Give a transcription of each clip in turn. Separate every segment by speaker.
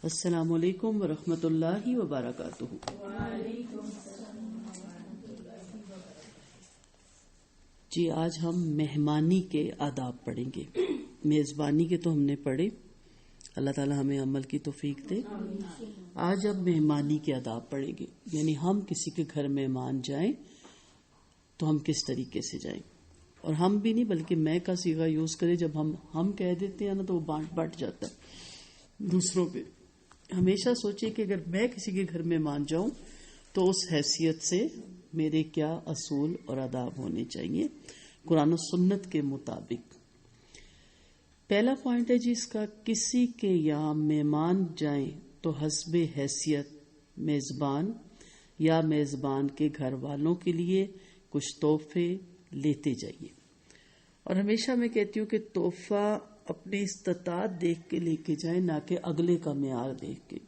Speaker 1: السلام علیکم ورحمۃ اللہ وبرکاتہ۔ جی آج ہم مہمانی کے آداب پڑھیں گے۔ میزبانی کے تو ہم نے پڑھے، اللہ تعالی ہمیں عمل کی توفیق دے۔ آج اب مہمانی کے آداب پڑھیں گے، یعنی ہم کسی کے گھر مہمان جائیں تو ہم کس طریقے سے جائیں، اور ہم بھی نہیں بلکہ میں کا صیغہ یوز کریں۔ جب ہم کہہ دیتے ہیں نا تو وہ بانٹ جاتا ہے دوسروں پہ۔ ہمیشہ سوچے کہ اگر میں کسی کے گھر مہمان جاؤں تو اس حیثیت سے میرے کیا اصول اور آداب ہونے چاہیے قرآن و سنت کے مطابق۔ پہلا پوائنٹ ہے جی اس کا، کسی کے یہاں مہمان جائیں تو حسب حیثیت میزبان یا میزبان کے گھر والوں کے لیے کچھ تحفے لیتے جائیے۔ اور ہمیشہ میں کہتی ہوں کہ تحفہ اپنی استطاعت دیکھ کے لے کے جائیں، نہ کہ اگلے کا معیار دیکھ کے۔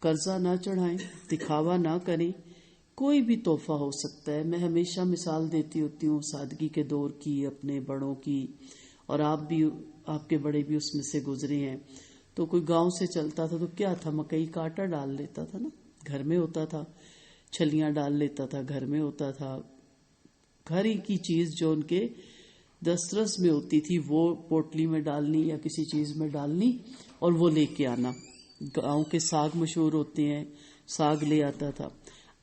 Speaker 1: قرضہ نہ چڑھائیں، دکھاوا نہ کریں۔ کوئی بھی تحفہ ہو سکتا ہے۔ میں ہمیشہ مثال دیتی ہوتی ہوں سادگی کے دور کی، اپنے بڑوں کی، اور آپ کے بڑے بھی اس میں سے گزرے ہیں۔ تو کوئی گاؤں سے چلتا تھا تو کیا تھا، مکئی کا آٹا ڈال لیتا تھا نا، گھر میں ہوتا تھا، چھلیاں ڈال لیتا تھا، گھر میں ہوتا تھا۔ گھر ہی کی چیز جو ان کے دسترس میں ہوتی تھی وہ پوٹلی میں ڈالنی یا کسی چیز میں ڈالنی اور وہ لے کے آنا۔ گاؤں کے ساگ مشہور ہوتے ہیں، ساگ لے آتا تھا۔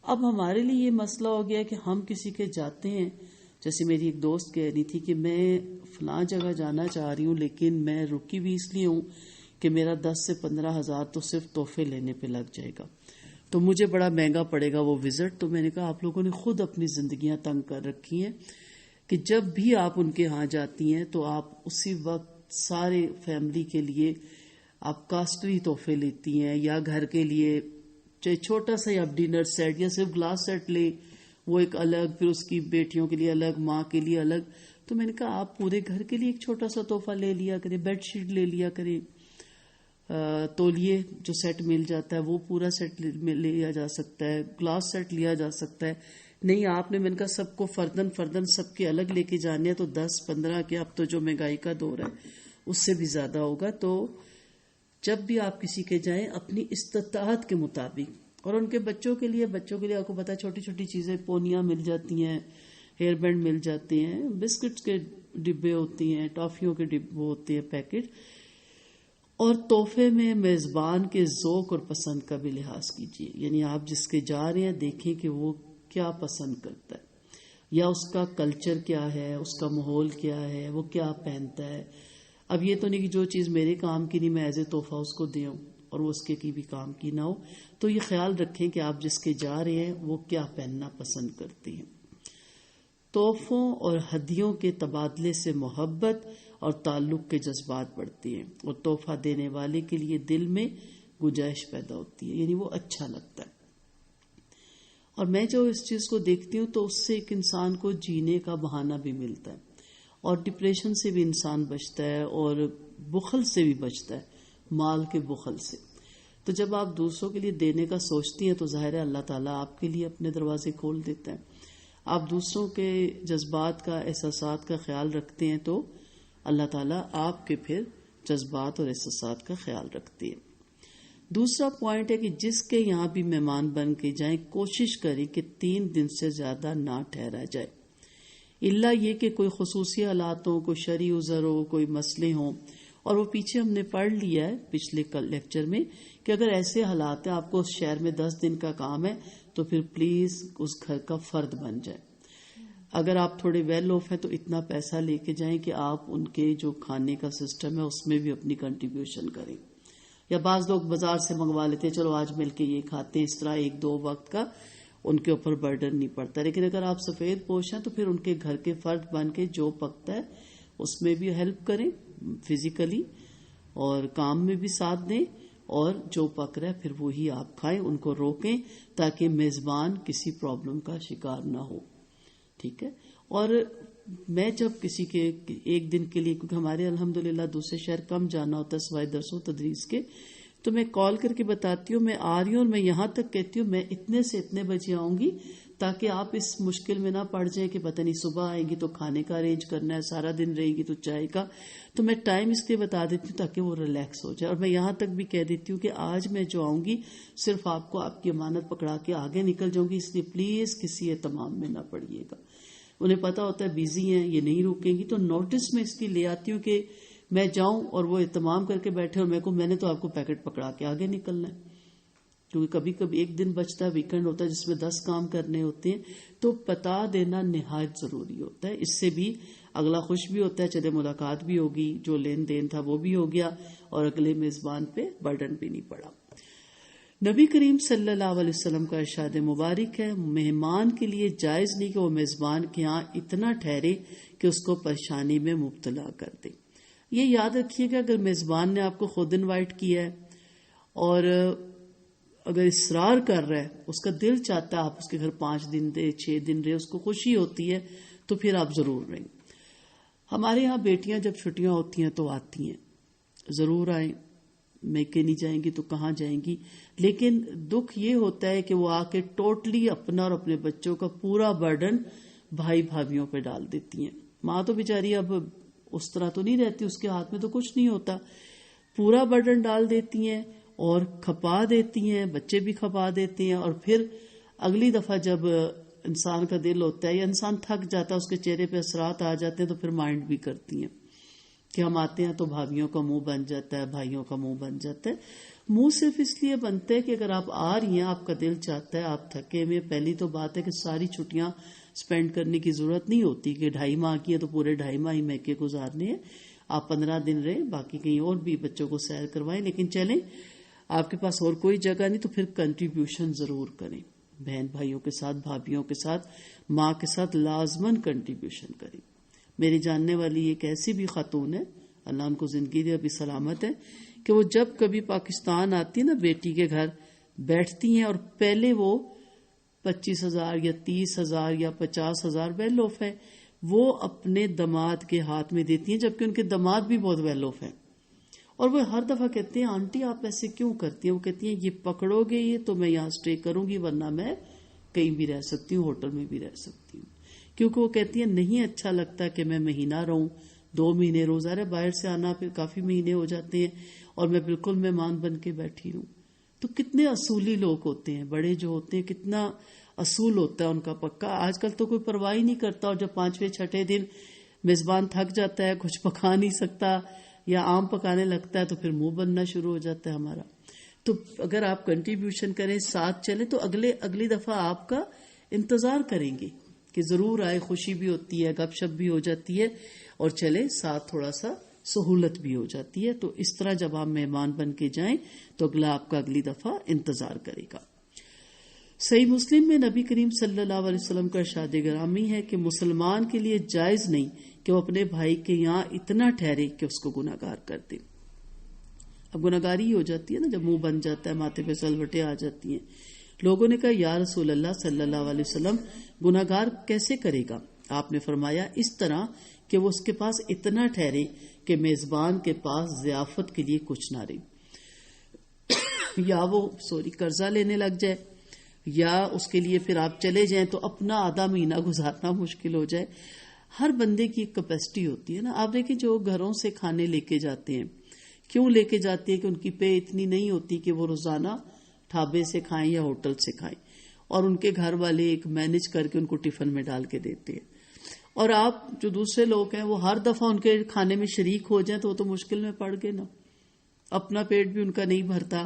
Speaker 1: اب ہمارے لیے یہ مسئلہ ہو گیا کہ ہم کسی کے جاتے ہیں، جیسے میری ایک دوست کہہ رہی تھی کہ میں فلاں جگہ جانا چاہ رہی ہوں لیکن میں رکی بھی اس لیے ہوں کہ میرا 10 سے 15 ہزار تو صرف تحفے لینے پہ لگ جائے گا، تو مجھے بڑا مہنگا پڑے گا وہ وزٹ۔ تو میں نے کہا آپ لوگوں نے خود اپنی زندگیاں تنگ کر رکھی ہیں کہ جب بھی آپ ان کے ہاں جاتی ہیں تو آپ اسی وقت سارے فیملی کے لیے آپ کاسٹلی تحفے لیتی ہیں، یا گھر کے لیے چاہے چھوٹا سا آپ ڈنر سیٹ یا صرف گلاس سیٹ لے وہ ایک الگ، پھر اس کی بیٹیوں کے لیے الگ، ماں کے لیے الگ۔ تو میں نے کہا آپ پورے گھر کے لیے ایک چھوٹا سا تحفہ لے لیا کریں، بیڈ شیٹ لے لیا کریں، تولیے جو سیٹ مل جاتا ہے وہ پورا سیٹ لیا جا سکتا ہے، گلاس سیٹ لیا جا سکتا ہے۔ نہیں آپ نے، میں نے کہا سب کو فردن سب کے الگ لے کے جانے ہیں تو 10-15 کے، اب تو جو مہنگائی کا دور ہے اس سے بھی زیادہ ہوگا۔ تو جب بھی آپ کسی کے جائیں اپنی استطاعت کے مطابق، اور ان کے بچوں کے لیے آپ کو پتا ہے چھوٹی چھوٹی چیزیں، پونیاں مل جاتی ہیں، ہیئر بینڈ مل جاتے ہیں، بسکٹس کے ڈبے ہوتی ہیں، ٹافیوں کے ڈبے ہوتے ہیں پیکٹ۔ اور تحفے میں میزبان کے ذوق اور پسند کا بھی لحاظ کیجیے، یعنی آپ جس کے جا رہے ہیں دیکھیں کہ وہ کیا پسند کرتا ہے، یا اس کا کلچر کیا ہے، اس کا ماحول کیا ہے، وہ کیا پہنتا ہے۔ اب یہ تو نہیں کہ جو چیز میرے کام کی نہیں میں ایز اے تحفہ اس کو دے ہوں اور وہ اس کے کی بھی کام کی نہ ہو۔ تو یہ خیال رکھیں کہ آپ جس کے جا رہے ہیں وہ کیا پہننا پسند کرتے ہیں۔ تحفوں اور ہدیوں کے تبادلے سے محبت اور تعلق کے جذبات بڑھتے ہیں، اور تحفہ دینے والے کے لیے دل میں گنجائش پیدا ہوتی ہے، یعنی وہ اچھا لگتا ہے۔ اور میں جو اس چیز کو دیکھتی ہوں تو اس سے ایک انسان کو جینے کا بہانہ بھی ملتا ہے، اور ڈپریشن سے بھی انسان بچتا ہے، اور بخل سے بھی بچتا ہے، مال کے بخل سے۔ تو جب آپ دوسروں کے لیے دینے کا سوچتی ہیں تو ظاہر ہے اللہ تعالیٰ آپ کے لیے اپنے دروازے کھول دیتا ہے۔ آپ دوسروں کے جذبات کا، احساسات کا خیال رکھتے ہیں تو اللہ تعالیٰ آپ کے پھر جذبات اور احساسات کا خیال رکھتے ہیں۔ دوسرا پوائنٹ ہے کہ جس کے یہاں بھی مہمان بن کے جائیں کوشش کریں کہ 3 دن سے زیادہ نہ ٹھہرا جائے، الا یہ کہ کوئی خصوصی حالات ہوں، کوئی شرعی عذر ہو، کوئی مسئلے ہوں۔ اور وہ پیچھے ہم نے پڑھ لیا ہے پچھلے لیکچر میں کہ اگر ایسے حالات ہیں، آپ کو اس شہر میں 10 دن کا کام ہے تو پھر پلیز اس گھر کا فرد بن جائے۔ اگر آپ تھوڑے ویل آف ہیں تو اتنا پیسہ لے کے جائیں کہ آپ ان کے جو کھانے کا سسٹم ہے اس میں بھی اپنی کنٹریبیوشن کریں۔ یا بعض لوگ بازار سے منگوا لیتے ہیں، چلو آج مل کے یہ کھاتے ہیں، اس طرح 1-2 وقت کا ان کے اوپر برڈن نہیں پڑتا۔ لیکن اگر آپ سفید پوش ہیں تو پھر ان کے گھر کے فرد بن کے جو پکتا ہے اس میں بھی ہیلپ کریں فزیکلی، اور کام میں بھی ساتھ دیں، اور جو پک رہا ہے پھر وہی آپ کھائیں، ان کو روکیں تاکہ میزبان کسی پرابلم کا شکار نہ ہو، ٹھیک ہے۔ اور میں جب کسی کے 1 دن کے لیے، کیونکہ ہمارے الحمدللہ دوسرے شہر کم جانا ہوتا ہے سوائے درس و تدریس کے، تو میں کال کر کے بتاتی ہوں میں آ رہی ہوں، اور میں یہاں تک کہتی ہوں میں اتنے سے اتنے بجے آؤں گی تاکہ آپ اس مشکل میں نہ پڑ جائیں کہ پتہ نہیں صبح آئیں گی تو کھانے کا ارینج کرنا ہے، سارا دن رہے گی تو چائے کا. تو میں ٹائم اس لیے بتا دیتی ہوں تاکہ وہ ریلیکس ہو جائے. اور میں یہاں تک بھی کہہ دیتی ہوں کہ آج میں جو آؤں گی صرف آپ کو آپ کی امانت پکڑا کے آگے نکل جاؤں گی، اس لیے پلیز کسی اہتمام میں نہ پڑیے گا. انہیں پتا ہوتا ہے بیزی ہیں، یہ نہیں رکیں گی، تو نوٹس میں اس لیے لے آتی ہوں کہ میں جاؤں اور وہ اہتمام کر کے بیٹھے اور میں نے تو آپ کو پیکٹ پکڑا کے آگے نکلنا ہے. کیونکہ کبھی کبھی ایک دن بچتا ہے، ویکنڈ ہوتا ہے جس میں 10 کام کرنے ہوتے ہیں، تو بتا دینا نہایت ضروری ہوتا ہے. اس سے بھی اگلا خوش بھی ہوتا ہے، چلے ملاقات بھی ہوگی، جو لین دین تھا وہ بھی ہو گیا اور اگلے میزبان پہ برڈن بھی نہیں پڑا. نبی کریم صلی اللہ علیہ وسلم کا ارشاد مبارک ہے، مہمان کے لیے جائز نہیں کہ وہ میزبان کے ہاں اتنا ٹھہرے کہ اس کو پریشانی میں مبتلا کر دے. یہ یاد رکھیے گا، اگر میزبان نے آپ کو خود انوائٹ کیا ہے اور اگر اصرار کر رہا ہے، اس کا دل چاہتا ہے آپ اس کے گھر 5 دن رہے، 6 دن رہے، اس کو خوشی ہوتی ہے، تو پھر آپ ضرور رہیں. ہمارے ہاں بیٹیاں جب چھٹیاں ہوتی ہیں تو آتی ہیں، ضرور آئیں. میکے نہیں جائیں گی تو کہاں جائیں گی؟ لیکن دکھ یہ ہوتا ہے کہ وہ آ کے ٹوٹلی اپنا اور اپنے بچوں کا پورا برڈن بھائی بھابھیوں پہ ڈال دیتی ہیں. ماں تو بیچاری اب اس طرح تو نہیں رہتی، اس کے ہاتھ میں تو کچھ نہیں ہوتا، پورا برڈن ڈال دیتی ہیں اور کھپا دیتی ہیں، بچے بھی کھپا دیتے ہیں. اور پھر اگلی دفعہ جب انسان کا دل ہوتا ہے یا انسان تھک جاتا ہے، اس کے چہرے پہ اثرات آ جاتے ہیں، تو پھر مائنڈ بھی کرتی ہیں کہ ہم آتے ہیں تو بھابھیوں کا منہ بن جاتا ہے، بھائیوں کا منہ بن جاتا ہے. منہ صرف اس لیے بنتا ہے کہ اگر آپ آ رہی ہیں، آپ کا دل چاہتا ہے، آپ تھکے ہوئے، پہلی تو بات ہے کہ ساری چھٹیاں سپینڈ کرنے کی ضرورت نہیں ہوتی کہ 2.5 ماہ کی ہے تو پورے 2.5 ماہ ہی میکے گزارنے ہیں. آپ 15 دن رہیں، باقی کہیں اور بھی بچوں کو سیر کروائیں. لیکن چلیں، آپ کے پاس اور کوئی جگہ نہیں تو پھر کنٹریبیوشن ضرور کریں، بہن بھائیوں کے ساتھ، بھابھیوں کے ساتھ، ماں کے ساتھ لازماً کنٹریبیوشن کریں. میری جاننے والی ایک ایسی بھی خاتون ہے، اللہ ان کو زندگی دے، ابھی سلامت ہے، کہ وہ جب کبھی پاکستان آتی ہے نا بیٹی کے گھر بیٹھتی ہیں اور پہلے وہ 25,000 یا 30,000 یا 50,000 ویل آف ہے وہ اپنے داماد کے ہاتھ میں دیتی ہیں، جبکہ ان کے داماد بھی بہت ویل آف ہے. اور وہ ہر دفعہ کہتے ہیں آنٹی آپ ایسے کیوں کرتی ہیں؟ وہ کہتی ہیں یہ پکڑو گے یہ تو میں یہاں اسٹے کروں گی، ورنہ میں کہیں بھی رہ سکتی ہوں، ہوٹل میں بھی رہ سکتی ہوں. کیونکہ وہ کہتی ہیں نہیں اچھا لگتا کہ میں مہینہ رہوں، 2 مہینے روزہ رہے، باہر سے آنا پھر کافی مہینے ہو جاتے ہیں اور میں بالکل مہمان بن کے بیٹھی ہوں. تو کتنے اصولی لوگ ہوتے ہیں، بڑے جو ہوتے ہیں کتنا اصول ہوتا ہے ان کا پکا. آج کل تو کوئی پرواہ ہی نہیں کرتا، اور جب 5ویں 6ٹھے دن میزبان تھک جاتا ہے، کچھ پکا نہیں سکتا یا آم پکانے لگتا ہے، تو پھر منہ بننا شروع ہو جاتا ہے ہمارا. تو اگر آپ کنٹریبیوشن کریں، ساتھ چلیں، تو اگلی دفعہ آپ کا انتظار کریں گے کہ ضرور آئے، خوشی بھی ہوتی ہے، گپ شپ بھی ہو جاتی ہے، اور چلے ساتھ تھوڑا سا سہولت بھی ہو جاتی ہے. تو اس طرح جب آپ مہمان بن کے جائیں تو اگلا آپ کا اگلی دفعہ انتظار کرے گا. صحیح مسلم میں نبی کریم صلی اللہ علیہ وسلم کا ارشاد گرامی ہے کہ مسلمان کے لیے جائز نہیں کہ وہ اپنے بھائی کے یہاں اتنا ٹھہرے کہ اس کو گناہگار کر دے. اب گناہگاری ہو جاتی ہے نا، جب منہ بن جاتا ہے، ماتھے پہ سلوٹیں آ جاتی ہیں. لوگوں نے کہا یا رسول اللہ صلی اللہ علیہ وسلم گناہگار کیسے کرے گا؟ آپ نے فرمایا اس طرح کہ وہ اس کے پاس اتنا ٹھہرے کہ میزبان کے پاس ضیافت کے لیے کچھ نہ رہے، یا وہ قرضہ لینے لگ جائے، یا اس کے لیے پھر آپ چلے جائیں تو اپنا آدھا مہینہ گزارنا مشکل ہو جائے. ہر بندے کی ایک کیپیسٹی ہوتی ہے نا. آپ دیکھیں جو گھروں سے کھانے لے کے جاتے ہیں، کیوں لے کے جاتے ہیں کہ ان کی پے اتنی نہیں ہوتی کہ وہ روزانہ ڈھابے سے کھائیں یا ہوٹل سے کھائیں، اور ان کے گھر والے ایک مینج کر کے ان کو ٹفن میں ڈال کے دیتے ہیں. اور آپ جو دوسرے لوگ ہیں وہ ہر دفعہ ان کے کھانے میں شریک ہو جائیں تو وہ تو مشکل میں پڑ گئے نا، اپنا پیٹ بھی ان کا نہیں بھرتا،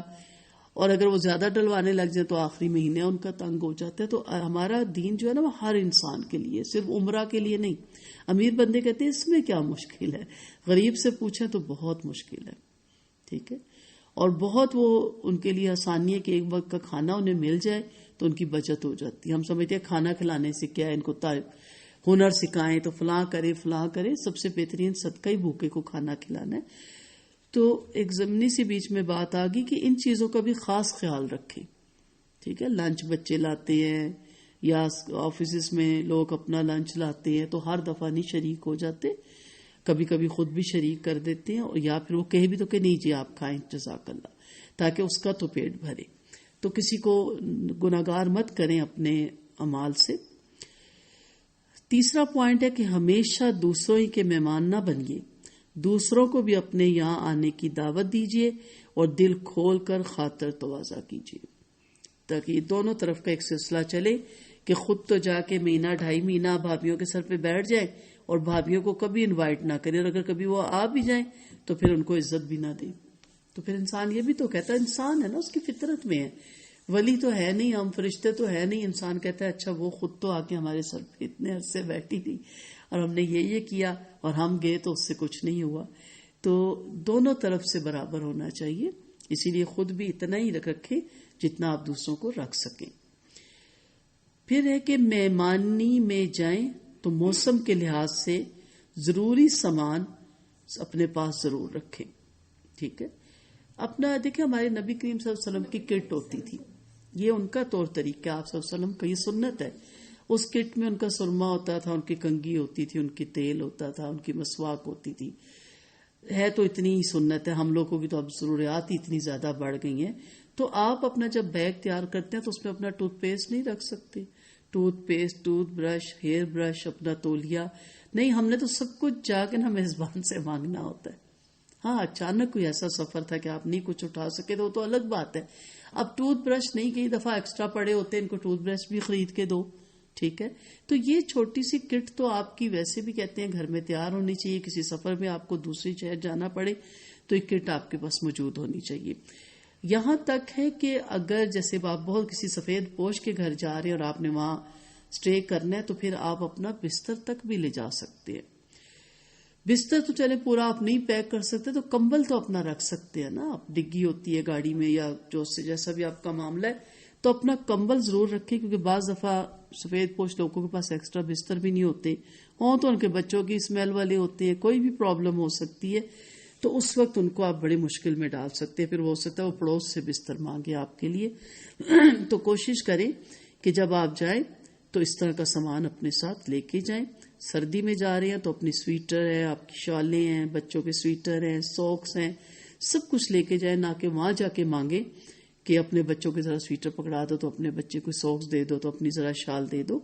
Speaker 1: اور اگر وہ زیادہ ڈلوانے لگ جائیں تو آخری مہینے ان کا تنگ ہو جاتا ہے. تو ہمارا دین جو ہے نا وہ ہر انسان کے لیے، صرف عمرہ کے لیے نہیں. امیر بندے کہتے ہیں اس میں کیا مشکل ہے، غریب سے پوچھیں تو بہت مشکل ہے، ٹھیک ہے. اور بہت وہ ان کے لیے آسانی ہے کہ ایک وقت کا کھانا انہیں مل جائے تو ان کی بچت ہو جاتی ہے. ہم سمجھتے ہیں کھانا کھلانے سے کیا ہے، ان کو ہنر سکھائیں تو فلاں کرے، سب سے بہترین صدقہ ہی بھوکے کو کھانا کھلانا ہے. تو ایک ضمنی سی بیچ میں بات آ گئی کہ ان چیزوں کا بھی خاص خیال رکھیں، ٹھیک ہے. لنچ بچے لاتے ہیں یا آفیسز میں لوگ اپنا لنچ لاتے ہیں تو ہر دفعہ نہیں شریک ہو جاتے، کبھی کبھی خود بھی شریک کر دیتے ہیں، یا پھر وہ کہے بھی تو کہ نہیں جی آپ کھائیں جزاک اللہ، تاکہ اس کا تو پیٹ بھرے. تو کسی کو گناہگار مت کریں اپنے اعمال سے. تیسرا پوائنٹ ہے کہ ہمیشہ دوسروں ہی کے مہمان نہ بنیے، دوسروں کو بھی اپنے یہاں آنے کی دعوت دیجیے اور دل کھول کر خاطر تواضع کیجیے، تاکہ یہ دونوں طرف کا ایک سلسلہ چلے کہ خود تو جا کے مہینہ 2.5 مہینہ بھابھیوں کے سر پہ بیٹھ جائیں اور بھابھیوں کو کبھی انوائٹ نہ کریں، اور اگر کبھی وہ آ بھی جائیں تو پھر ان کو عزت بھی نہ دیں. تو پھر انسان یہ بھی تو کہتا ہے، انسان ہے نا، اس کی فطرت میں ہے، ولی تو ہے نہیں، ہم فرشتے تو ہے نہیں. انسان کہتا ہے اچھا وہ خود تو آ کے ہمارے سر پہ اتنے عرصے بیٹھی تھی اور ہم نے یہ کیا اور ہم گئے تو اس سے کچھ نہیں ہوا. تو دونوں طرف سے برابر ہونا چاہیے، اسی لیے خود بھی اتنا ہی رکھیں جتنا آپ دوسروں کو رکھ سکیں. پھر ہے کہ مہمانی میں جائیں تو موسم کے لحاظ سے ضروری سامان اپنے پاس ضرور رکھیں. ٹھیک ہے، اپنا دیکھیں ہمارے نبی کریم صلی اللہ علیہ وسلم کی کٹ ہوتی تھی، یہ ان کا طور طریقہ، آپ صلی اللہ علیہ وسلم کا یہ سنت ہے. اس کٹ میں ان کا سرما ہوتا تھا، ان کی کنگھی ہوتی تھی، ان کی تیل ہوتا تھا، ان کی مسواک ہوتی تھی. ہے تو اتنی ہی سنت ہے، ہم لوگوں کو بھی تو اب ضروریات ہی اتنی زیادہ بڑھ گئی ہیں. تو آپ اپنا جب بیگ تیار کرتے ہیں تو اس میں اپنا ٹوتھ پیسٹ نہیں رکھ سکتے، tooth paste, tooth brush, hair brush, اپنا تولیہ نہیں. ہم نے تو سب کچھ جا کے نا میزبان سے مانگنا ہوتا ہے. ہاں اچانک کوئی ایسا سفر تھا کہ آپ نہیں کچھ اٹھا سکے تو وہ تو الگ بات ہے. اب ٹوتھ برش نہیں، کئی دفعہ ایکسٹرا پڑے ہوتے ہیں، ان کو ٹوتھ برش بھی خرید کے دو. ٹھیک ہے، تو یہ چھوٹی سی کٹ تو آپ کی ویسے بھی کہتے ہیں گھر میں تیار ہونی چاہیے. کسی سفر میں آپ کو دوسری شہر جانا پڑے تو ایک کٹ آپ کے پاس موجود ہونی چاہیے. یہاں تک ہے کہ اگر جیسے آپ بہت کسی سفید پوش کے گھر جا رہے ہیں اور آپ نے وہاں اسٹے کرنا ہے تو پھر آپ اپنا بستر تک بھی لے جا سکتے ہیں. بستر تو چلے پورا آپ نہیں پیک کر سکتے تو کمبل تو اپنا رکھ سکتے ہیں نا. آپ ڈگی ہوتی ہے گاڑی میں یا جو سے جیسا بھی آپ کا معاملہ ہے تو اپنا کمبل ضرور رکھیں، کیونکہ بعض دفعہ سفید پوش لوگوں کے پاس ایکسٹرا بستر بھی نہیں ہوتے ہوں تو ان کے بچوں کی اسمیل والے ہوتے ہیں، کوئی بھی پرابلم ہو سکتی ہے. تو اس وقت ان کو آپ بڑی مشکل میں ڈال سکتے ہیں. پھر وہ ہو سکتا ہے وہ پڑوس سے بستر مانگے آپ کے لیے. تو کوشش کریں کہ جب آپ جائیں تو اس طرح کا سامان اپنے ساتھ لے کے جائیں. سردی میں جا رہے ہیں تو اپنی سویٹر ہے، آپ کی شالیں ہیں، بچوں کے سویٹر ہیں، ساکس ہیں، سب کچھ لے کے جائیں، نہ کہ وہاں جا کے مانگیں کہ اپنے بچوں کے ذرا سویٹر پکڑا دو تو اپنے بچے کو ساکس دے دو تو اپنی ذرا شال دے دو.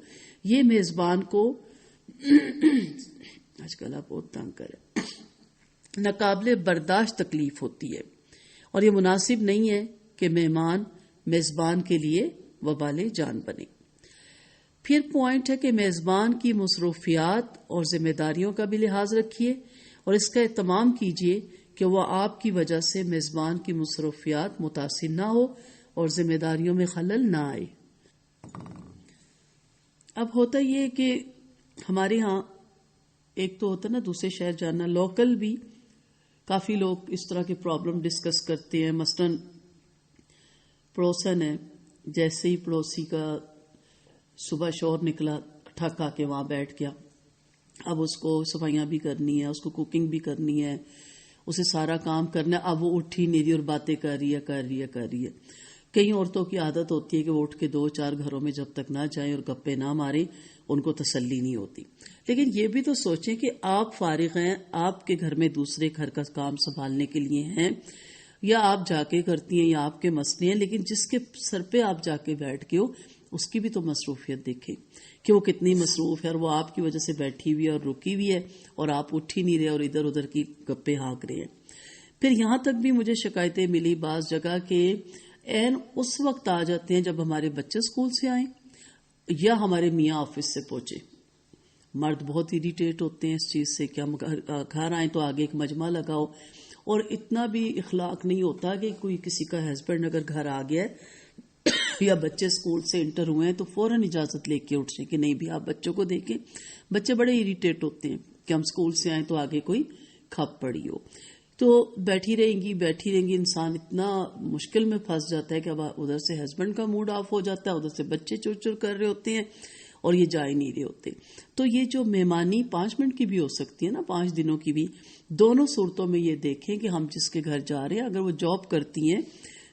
Speaker 1: یہ میزبان کو آج کل آپ بہت تنگ کریں، ناقابل برداشت تکلیف ہوتی ہے اور یہ مناسب نہیں ہے کہ مہمان میزبان کے لیے وبال جان بنے. پھر پوائنٹ ہے کہ میزبان کی مصروفیات اور ذمہ داریوں کا بھی لحاظ رکھیے اور اس کا اہتمام کیجیے کہ وہ آپ کی وجہ سے میزبان کی مصروفیات متاثر نہ ہو اور ذمہ داریوں میں خلل نہ آئے. اب ہوتا یہ ہے کہ ہمارے ہاں ایک تو ہوتا نا دوسرے شہر جانا، لوکل بھی کافی لوگ اس طرح کے پرابلم ڈسکس کرتے ہیں. مثلاً پڑوسن ہے، جیسے ہی پڑوسی کا صبح شور نکلا ٹھک آ کے وہاں بیٹھ گیا، اب اس کو صفائیاں بھی کرنی ہے، اس کو کوکنگ بھی کرنی ہے، اسے سارا کام کرنا ہے. اب وہ اٹھ ہی نہیں رہی اور باتیں کر رہی ہے. کئی عورتوں کی عادت ہوتی ہے کہ وہ اٹھ کے 2-4 گھروں میں جب تک نہ جائیں اور گپے نہ ماریں ان کو تسلی نہیں ہوتی. لیکن یہ بھی تو سوچیں کہ آپ فارغ ہیں، آپ کے گھر میں دوسرے گھر کا کام سنبھالنے کے لیے ہیں یا آپ جا کے کرتی ہیں یا آپ کے مسئلے ہیں، لیکن جس کے سر پہ آپ جا کے بیٹھ کے ہو اس کی بھی تو مصروفیت دیکھیں کہ وہ کتنی مصروف ہے اور وہ آپ کی وجہ سے بیٹھی ہوئی ہے اور رکی ہوئی ہے اور آپ اٹھ ہی نہیں رہے اور ادھر ادھر کی گپے ہانک رہے ہیں. پھر یہاں تک بھی مجھے شکایتیں ملی بعض جگہ کہ این اس وقت آ جاتے ہیں جب ہمارے بچے اسکول سے آئیں یا ہمارے میاں آفس سے پہنچے. مرد بہت اریٹیٹ ہوتے ہیں اس چیز سے کہ ہم گھر آئیں تو آگے ایک مجمع لگاؤ، اور اتنا بھی اخلاق نہیں ہوتا کہ کوئی کسی کا ہسبینڈ اگر گھر آ گیا ہے یا بچے اسکول سے انٹر ہوئے ہیں تو فوراً اجازت لے کے اٹھے کہ نہیں بھی آپ بچوں کو دیکھیں. بچے بڑے اریٹیٹ ہوتے ہیں کہ ہم اسکول سے آئیں تو آگے کوئی کھپ پڑی ہو. تو بیٹھی رہیں گی انسان اتنا مشکل میں پھنس جاتا ہے کہ اب ادھر سے ہسبینڈ کا موڈ آف ہو جاتا ہے، ادھر سے بچے چور چور کر رہے ہوتے ہیں اور یہ جا ہی نہیں رہے ہوتے. تو یہ جو مہمانی 5 منٹ کی بھی ہو سکتی ہے نا، 5 دنوں کی بھی، دونوں صورتوں میں یہ دیکھیں کہ ہم جس کے گھر جا رہے ہیں اگر وہ جاب کرتی ہیں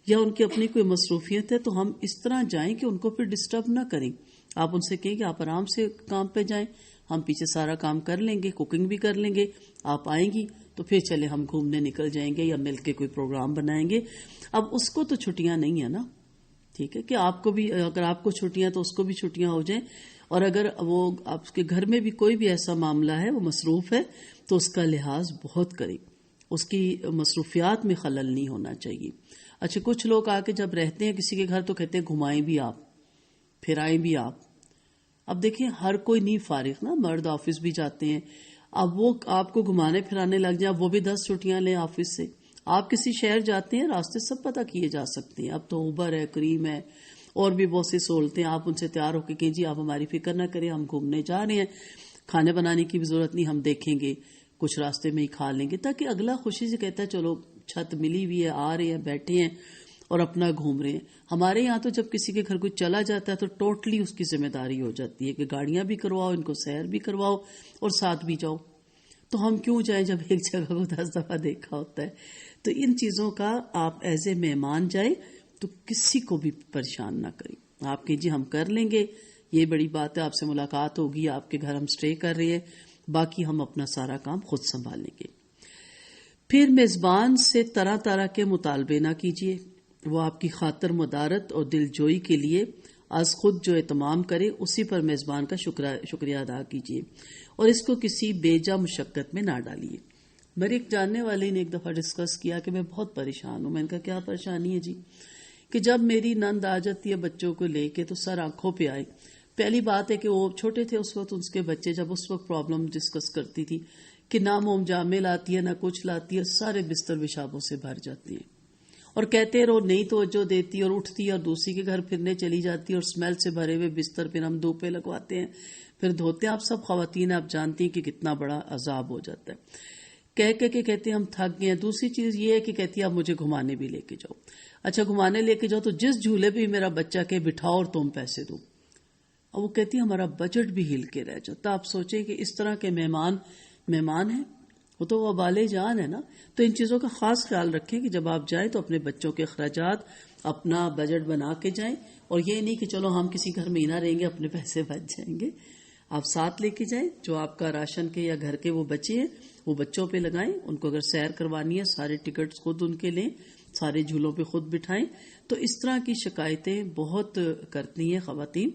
Speaker 1: یا ان کی اپنی کوئی مصروفیت ہے تو ہم اس طرح جائیں کہ ان کو پھر ڈسٹرب نہ کریں. آپ ان سے کہیں کہ آپ آرام سے کام پہ جائیں، ہم پیچھے سارا کام کر لیں گے، کوکنگ بھی کر لیں گے، آپ آئیں گی تو پھر چلے ہم گھومنے نکل جائیں گے یا مل کے کوئی پروگرام بنائیں گے. اب اس کو تو چھٹیاں نہیں ہیں نا، ٹھیک ہے، کہ آپ کو بھی اگر آپ کو چھٹیاں تو اس کو بھی چھٹیاں ہو جائیں، اور اگر وہ آپ کے گھر میں بھی کوئی بھی ایسا معاملہ ہے وہ مصروف ہے تو اس کا لحاظ بہت کریں، اس کی مصروفیات میں خلل نہیں ہونا چاہیے. اچھا، کچھ لوگ آ کے جب رہتے ہیں کسی کے گھر تو کہتے ہیں گھمائیں بھی آپ، پھرائیں بھی آپ. اب دیکھیں ہر کوئی نہیں فارغ نا، مرد آفس بھی جاتے ہیں، اب وہ آپ کو گھمانے پھرانے لگ جائیں، اب وہ بھی 10 چھٹیاں لیں آفس سے. آپ کسی شہر جاتے ہیں راستے سب پتہ کیے جا سکتے ہیں، اب تو اوبر ہے، کریم ہے، اور بھی بہت سی سہولتیں. آپ ان سے تیار ہو کے کہ جی آپ ہماری فکر نہ کریں، ہم گھومنے جا رہے ہیں، کھانے بنانے کی بھی ضرورت نہیں، ہم دیکھیں گے، کچھ راستے میں ہی کھا لیں گے، تاکہ اگلا خوشی سے کہتا ہے چلو چھت ملی ہوئی ہے، آ رہے ہیں، بیٹھے ہیں اور اپنا گھوم رہے ہیں. ہمارے یہاں تو جب کسی کے گھر کوئی چلا جاتا ہے تو ٹوٹلی اس کی ذمہ داری ہو جاتی ہے کہ گاڑیاں بھی کرواؤ، ان کو سیر بھی کرواؤ اور ساتھ بھی جاؤ. تو ہم کیوں جائیں جب ایک جگہ کو 10 دفعہ دیکھا ہوتا ہے. تو ان چیزوں کا آپ ایز اے مہمان جائیں تو کسی کو بھی پریشان نہ کریں. آپ کہ جی ہم کر لیں گے، یہ بڑی بات ہے، آپ سے ملاقات ہوگی، آپ کے گھر ہم سٹے کر رہے ہیں، باقی ہم اپنا سارا کام خود سنبھالیں گے. پھر میزبان سے طرح طرح کے مطالبے نہ کیجیے. وہ آپ کی خاطر مدارت اور دل جوئی کے لیے از خود جو اہتمام کرے اسی پر میزبان کا شکریہ ادا کیجیے اور اس کو کسی بے جا مشقت میں نہ ڈالیے. میرے ایک جاننے والے نے ایک دفعہ ڈسکس کیا کہ میں بہت پریشان ہوں. میں نے کہا کیا پریشانی ہے جی؟ کہ جب میری نند آ جاتی ہے بچوں کو لے کے تو سر آنکھوں پہ آئے. پہلی بات ہے کہ وہ چھوٹے تھے اس وقت، اس کے بچے جب اس وقت پرابلم ڈسکس کرتی تھی کہ نہ موم جامے لاتی ہے نہ کچھ لاتی ہے، سارے بستر وشابوں سے بھر جاتی ہیں اور کہتے رہو نہیں توجہ دیتی اور اٹھتی اور دوسری کے گھر پھرنے چلی جاتی اور اسمیل سے بھرے ہوئے بستر پھر ہم دھوپے لگواتے ہیں، پھر دھوتے ہیں. آپ سب خواتین آپ جانتی ہیں کہ کتنا بڑا عذاب ہو جاتا ہے. کہہ کے کہتے ہیں ہم تھک گئے ہیں. دوسری چیز یہ ہے کہ کہتی ہے آپ مجھے گھمانے بھی لے کے جاؤ. اچھا گھمانے لے کے جاؤ تو جس جھولے پہ میرا بچہ کہ بٹھاؤ اور تم پیسے دو. اور وہ کہتی ہے ہمارا بجٹ بھی ہل کے رہ جاتا. آپ سوچیں کہ اس طرح کے مہمان ہیں، وہ تو وبال جان ہے نا. تو ان چیزوں کا خاص خیال رکھیں کہ جب آپ جائیں تو اپنے بچوں کے اخراجات اپنا بجٹ بنا کے جائیں، اور یہ نہیں کہ چلو ہم کسی گھر مہینہ رہیں گے اپنے پیسے بچ جائیں گے. آپ ساتھ لے کے جائیں، جو آپ کا راشن کے یا گھر کے وہ بچے ہیں وہ بچوں پہ لگائیں. ان کو اگر سیر کروانی ہے سارے ٹکٹس خود ان کے لیں، سارے جھولوں پہ خود بٹھائیں. تو اس طرح کی شکایتیں بہت کرتی ہیں خواتین.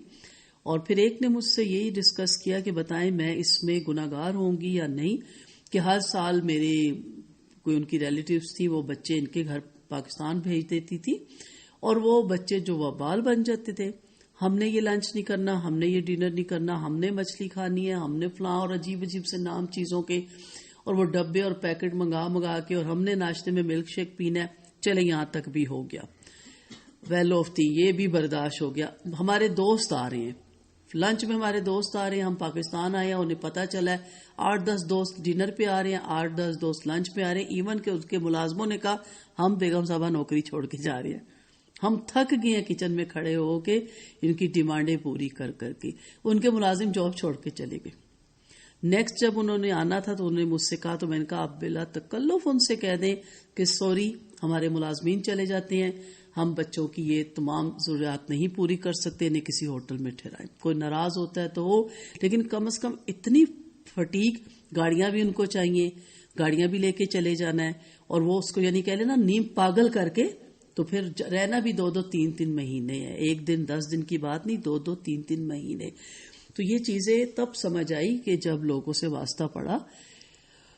Speaker 1: اور پھر ایک نے مجھ سے یہی ڈسکس کیا کہ بتائیں میں اس میں گناہگار ہوں گی یا نہیں کہ ہر سال میرے کوئی ان کی ریلیٹیوز تھی وہ بچے ان کے گھر پاکستان بھیج دیتی تھی اور وہ بچے جو وبال بن جاتے تھے. ہم نے یہ لنچ نہیں کرنا، ہم نے یہ ڈنر نہیں کرنا، ہم نے مچھلی کھانی ہے، ہم نے فلاں اور عجیب عجیب سے نام چیزوں کے، اور وہ ڈبے اور پیکٹ منگا کے، اور ہم نے ناشتے میں ملک شیک پینا ہے. چلے یہاں تک بھی ہو گیا، ویل آف تھی، یہ بھی برداشت ہو گیا. ہمارے دوست آ رہے ہیں لنچ میں، ہمارے دوست آ رہے ہیں، ہم پاکستان آئے ہیں، انہیں پتہ چلا ہے 8-10 دوست ڈنر پہ آ رہے ہیں، 8-10 دوست لنچ پہ آ رہے ہیں. ایون کہ اس کے ملازموں نے کہا ہم بیگم صاحبہ نوکری چھوڑ کے جا رہے ہیں، ہم تھک گئے ہیں کچن میں کھڑے ہو کے ان کی ڈیمانڈیں پوری کر کے. ان کے ملازم جاب چھوڑ کے چلے گئے. نیکسٹ جب انہوں نے آنا تھا تو انہوں نے مجھ سے کہا، تو میں نے کہا آپ بلا تکلف ان سے کہہ دیں کہ سوری ہمارے ملازمین چلے جاتے ہیں، ہم بچوں کی یہ تمام ضروریات نہیں پوری کر سکتے، انہیں کسی ہوٹل میں ٹھہرائیں. کوئی ناراض ہوتا ہے تو ہو، لیکن کم از کم اتنی فٹیک، گاڑیاں بھی ان کو چاہیے، گاڑیاں بھی لے کے چلے جانا ہے، اور وہ اس کو یعنی کہہ لینا نیم پاگل کر کے. تو پھر رہنا بھی 2-3 مہینے ہے، ایک دن 10 دن کی بات نہیں، 2-3 مہینے. تو یہ چیزیں تب سمجھ آئی کہ جب لوگوں سے واسطہ پڑا.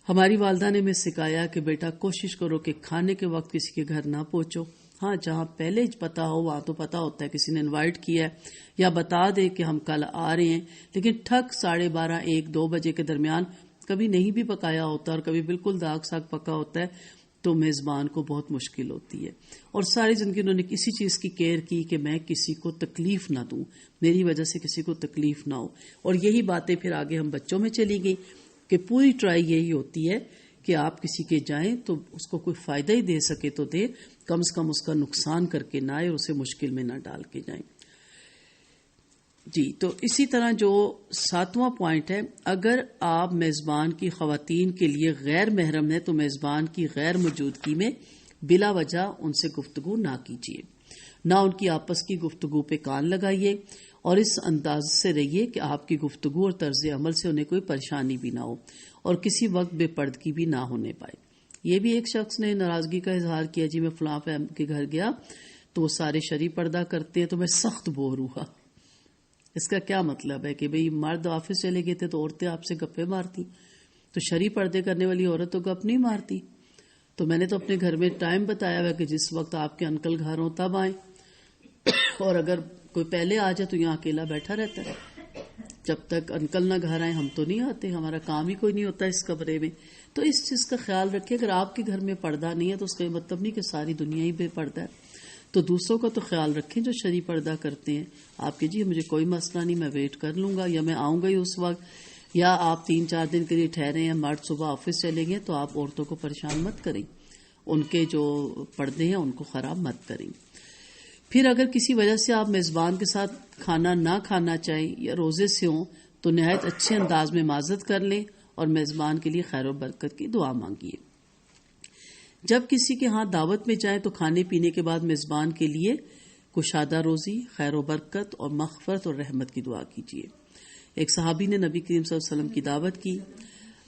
Speaker 1: ہماری والدہ نے ہمیں سکھایا کہ بیٹا کوشش کرو کہ کھانے کے وقت کسی کے گھر نہ پہنچو. ہاں جہاں پہلے پتا ہو وہاں تو پتا ہوتا ہے، کسی نے انوائٹ کیا ہے یا بتا دے کہ ہم کل آ رہے ہیں، لیکن ٹھک 12:30 1-2 بجے کے درمیان کبھی نہیں بھی پکایا ہوتا اور کبھی بالکل داغ ساگ پکا ہوتا ہے تو میزبان کو بہت مشکل ہوتی ہے. اور ساری زندگی انہوں نے کسی چیز کی کیئر کی کہ میں کسی کو تکلیف نہ دوں، میری وجہ سے کسی کو تکلیف نہ ہو. اور یہی باتیں پھر آگے ہم بچوں میں چلی گئی کہ پوری ٹرائی یہی ہوتی ہے کہ آپ کسی کے جائیں تو اس کو کوئی فائدہ ہی دے سکے تو دے، کم از کم اس کا نقصان کر کے نہ آئے اور اسے مشکل میں نہ ڈال کے جائیں. جی تو اسی طرح جو 7واں پوائنٹ ہے، اگر آپ میزبان کی خواتین کے لیے غیر محرم ہے تو میزبان کی غیر موجودگی میں بلا وجہ ان سے گفتگو نہ کیجیے، نہ ان کی آپس کی گفتگو پہ کان لگائیے، اور اس انداز سے رہیے کہ آپ کی گفتگو اور طرز عمل سے انہیں کوئی پریشانی بھی نہ ہو اور کسی وقت بے پردگی بھی نہ ہونے پائے. یہ بھی ایک شخص نے ناراضگی کا اظہار کیا، جی میں فلاں کے گھر گیا تو وہ سارے شرعی پردہ کرتے ہیں تو میں سخت بور ہوا. اس کا کیا مطلب ہے کہ بھئی مرد آفس چلے گئے تھے تو عورتیں آپ سے گپے مارتی, تو شرعی پردے کرنے والی عورت تو گپ نہیں مارتی. تو میں نے تو اپنے گھر میں ٹائم بتایا ہوا کہ جس وقت آپ کے انکل گھر ہوں تب آئیں, اور اگر کوئی پہلے آ جائے تو یہاں اکیلا بیٹھا رہتا ہے. جب تک انکل نہ گھر آئیں ہم تو نہیں آتے, ہمارا کام ہی کوئی نہیں ہوتا اس کمرے میں. تو اس چیز کا خیال رکھیں, اگر آپ کے گھر میں پردہ نہیں ہے تو اس کا مطلب نہیں کہ ساری دنیا ہی بے پردہ ہے. تو دوسروں کا تو خیال رکھیں جو شرعی پردہ کرتے ہیں. آپ کے جی مجھے کوئی مسئلہ نہیں, میں ویٹ کر لوں گا, یا میں آؤں گا ہی اس وقت, یا آپ 3-4 دن کے لیے ٹھہرے ہیں, مرد صبح آفس چلیں گے, تو آپ عورتوں کو پریشان مت کریں, ان کے جو پردے ہیں ان کو خراب مت کریں. پھر اگر کسی وجہ سے آپ میزبان کے ساتھ کھانا نہ کھانا چاہیں یا روزے سے ہوں تو نہایت اچھے انداز میں معذرت کر لیں اور میزبان کے لیے خیر و برکت کی دعا مانگیے. جب کسی کے ہاں دعوت میں جائیں تو کھانے پینے کے بعد میزبان کے لیے کشادہ روزی, خیر و برکت اور مغفرت اور رحمت کی دعا کیجیے. ایک صحابی نے نبی کریم صلی اللہ علیہ وسلم کی دعوت کی,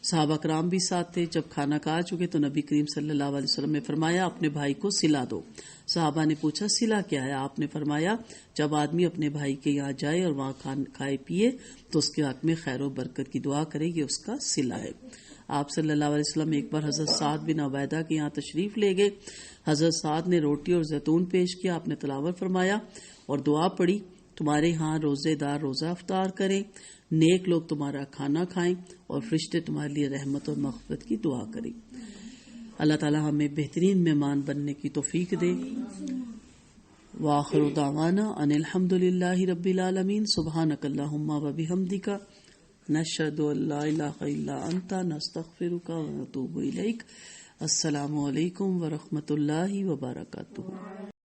Speaker 1: صحابہ کرام بھی ساتھ تھے. جب کھانا کھا چکے تو نبی کریم صلی اللہ علیہ وسلم نے فرمایا اپنے بھائی کو صلہ دو. صحابہ نے پوچھا صلہ کیا ہے؟ آپ نے فرمایا جب آدمی اپنے بھائی کے یہاں جائے اور وہاں کھائے پیے تو اس کے حق میں خیر و برکت کی دعا کرے, یہ اس کا صلہ ہے. آپ صلی اللہ علیہ وسلم ایک بار حضرت سعد بن عبیدہ کے یہاں تشریف لے گئے. حضرت سعد نے روٹی اور زیتون پیش کیا, آپ نے تلاوت فرمایا اور دعا پڑھی تمہارے ہاں روزے دار روزہ افطار کریں, نیک لوگ تمہارا کھانا کھائیں اور فرشتے تمہارے لیے رحمت اور مغفرت کی دعا کریں. اللہ تعالی ہمیں بہترین مہمان بننے کی توفیق دے. وآخر دعوانا ان الحمد للہ رب العالمین. سبحانک اللہم و بحمدک نشہد ان لا الہ الا انت نستغفرک و نتوب الیک. السلام علیکم ورحمۃ اللہ وبرکاتہ.